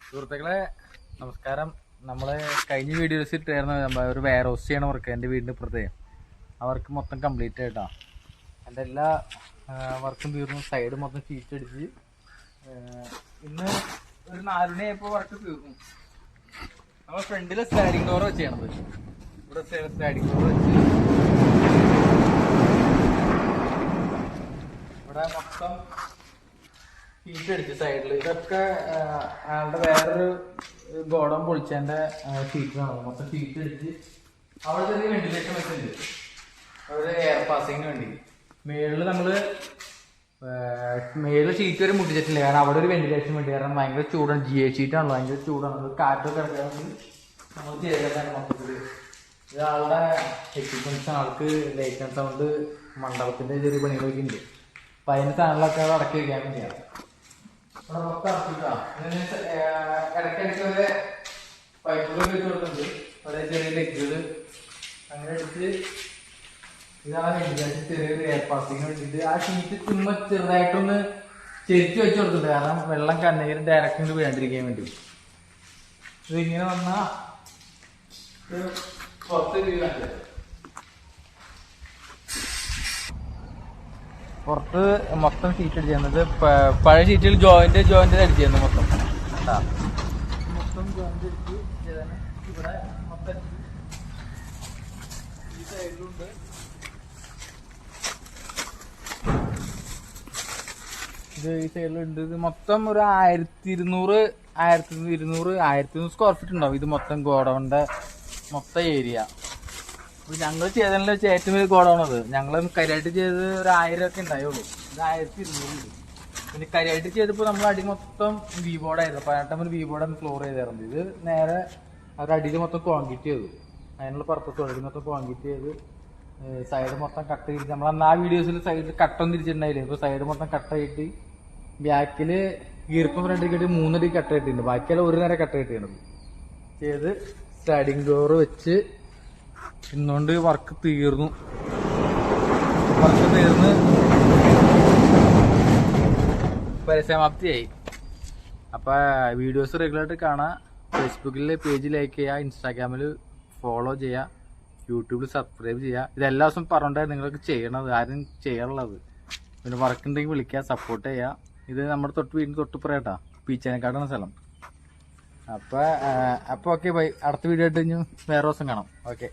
സുഹൃത്തുക്കളെ നമസ്കാരം. നമ്മള് കഴിഞ്ഞ വീഡിയോസ് ഇട്ടായിരുന്നു ഒരു വെയർ ഹൗസ് ചെയ്യണ വർക്ക് എൻ്റെ വീടിൻ്റെ ഇപ്പുറത്തെ. ആ വർക്ക് മൊത്തം കംപ്ലീറ്റ് ആയിട്ടാ. എൻ്റെ എല്ലാ വർക്കും തീർന്നു. സൈഡ് മൊത്തം ചീറ്റടിച്ച് ഇന്ന് ഒരു 4 മണിയായപ്പോൾ വർക്ക് തീർന്നു. നമ്മൾ ഫ്രണ്ടിൽ സ്ലൈഡിങ് ഡോർ വെച്ച് ചെയ്യണത്. ഇവിടെ സ്ലൈഡിങ് ഡോർ വെച്ച് ഇവിടെ മൊത്തം ഷീറ്റ് അടിച്ച് സൈഡിൽ. ഇതൊക്കെ ആളുടെ വേറൊരു ഗോഡം പൊളിച്ചതിൻ്റെ ഷീറ്റാണ്. മൊത്തം ഷീറ്റ് അടിച്ച് അവിടെ ചെറിയ വെന്റിലേഷൻ വെച്ചിട്ടുണ്ട്, അവിടെ എയർ പാസിങ്ങിന് വേണ്ടി. മേളിൽ നമ്മള് മേളിൽ ഷീറ്റ് വരെ മുട്ടിച്ചിട്ടില്ല, കാരണം അവിടെ ഒരു വെന്റിലേഷൻ വേണ്ടി. കാരണം ഭയങ്കര ചൂടാണ്, GA ഷീറ്റാണല്ലോ, ഭയങ്കര ചൂടാണ്. കാറ്റൊക്കെ ഇറക്കാൻ വേണ്ടി നമ്മൾ ചെയ്തതാണ് മൊത്തത്തില്. ഇത് ആളുടെ എക്യുപ്മെന്റ്സ്, ആൾക്ക് ലൈറ്റ് ആൻഡ് സൗണ്ട് മണ്ഡപത്തിന്റെ ചെറിയ പണികളൊക്കെ ഉണ്ട്. അപ്പൊ അതിന് സാധനങ്ങളൊക്കെ അവിടെ അടക്കി വയ്ക്കാൻ വേണ്ടിയാണ്. ഇവിടെ മൊത്തം ഇറക്കിട്ടാ. ഇടയ്ക്കിടയ്ക്ക് ഒരു പൈപ്പുകൾ വെച്ച് കൊടുക്കുന്നുണ്ട്, അവിടെ ചെറിയ ലെഗുകള് അങ്ങനെ എടുത്ത്. ഇതാണ് ചെറിയൊരു എയർ പാസിങ്ങിന് വേണ്ടിയിട്ട് ആ ഷീറ്റ് ചുമ്മാ ചെറുതായിട്ടൊന്ന് ചെരിച്ച് വെച്ച് കൊടുത്തിട്ടുണ്ട്, കാരണം വെള്ളം കണ്ണീര് ഡയറക്റ്റ് വീഴാണ്ടിരിക്കാൻ വേണ്ടി. ഇതിങ്ങനെ വന്നാ പുറത്ത് വീഴാണ്ട്. പുറത്ത് മൊത്തം ഷീറ്റ് അടിച്ചിരുന്നത് പഴയ ഷീറ്റിൽ ജോയിന്റ് അടിച്ചിരുന്നു മൊത്തം. മൊത്തം ജോയിന്റ് അടിച്ച് ചെയ്താണ്. ഇവിടെ മൊത്തം ഈ സൈഡിലുണ്ട്. ഇത് ഈ സൈഡിലുണ്ട്. ഇത് മൊത്തം ഒരു 1200 സ്ക്വയർ ഫീറ്റ് ഉണ്ടാവും. ഇത് മൊത്തം ഗോഡൗണിന്റെ മൊത്തം ഏരിയ. അപ്പൊ ഞങ്ങൾ ചെയ്തതിൽ വെച്ച് ഏറ്റവും വലിയ ഗോഡൗണത്. ഞങ്ങൾ കരിയായിട്ട് ചെയ്ത് ഒരു 1000 ഒക്കെ ഉണ്ടായുള്ളൂ. ഇത് 1200. പിന്നെ കരിയായിട്ട് ചെയ്തപ്പോൾ നമ്മൾ അടി മൊത്തം വി ബോർഡായിരുന്നു. 18 വി ബോർഡാണ് ഫ്ലോർ ചെയ്തായിരുന്നു. ഇത് നേരെ അവരുടെ അടിയിൽ മൊത്തം കോൺക്രീറ്റ് ചെയ്തു. അതിനുള്ള പർപ്പസ് അടി മൊത്തം കോൺക്രീറ്റ് ചെയ്ത് സൈഡ് മൊത്തം കട്ട് ചെയ്ത്. നമ്മൾ അന്ന് ആ വീഡിയോസിൽ സൈഡിൽ കട്ടൊന്നും തിരിച്ചിട്ടുണ്ടായില്ലേ. ഇപ്പോൾ സൈഡ് മൊത്തം കട്ടായിട്ട് ബാക്കില് ഈർപ്പം ഫ്രണ്ടിൽ 3 അടി കട്ട കിട്ടിയിട്ടുണ്ട്. ബാക്കിയെല്ലാം ഒരു നേരം കട്ട കിട്ടിയത് ചെയ്ത് സ്ലൈഡിങ് ഡോർ വെച്ച് ഇന്നുകൊണ്ട് വർക്ക് തീർന്ന് പരിസമാപ്തിയായി. അപ്പൊ വീഡിയോസ് റെഗുലറായിട്ട് കാണാം. ഫേസ്ബുക്കിലെ പേജ് ലൈക്ക് ചെയ്യുക, ഇൻസ്റ്റാഗ്രാമിൽ ഫോളോ ചെയ്യുക, യൂട്യൂബിൽ സബ്സ്ക്രൈബ് ചെയ്യുക. ഇതെല്ലാ ദിവസം പറഞ്ഞിട്ടാണ് നിങ്ങൾക്ക് ചെയ്യണത്, ആരും ചെയ്യാനുള്ളത്. പിന്നെ വർക്ക് ഉണ്ടെങ്കിൽ വിളിക്കുക, സപ്പോർട്ട് ചെയ്യുക. ഇത് നമ്മുടെ വീടിന് തൊട്ടുപുറയാട്ടാ, പീച്ചാനക്കാടാണ് സ്ഥലം. അപ്പോൾ ഓക്കെ ബൈ. അടുത്ത വീഡിയോ ആയിട്ട് വേറെ ദിവസം കാണാം. ഓക്കെ.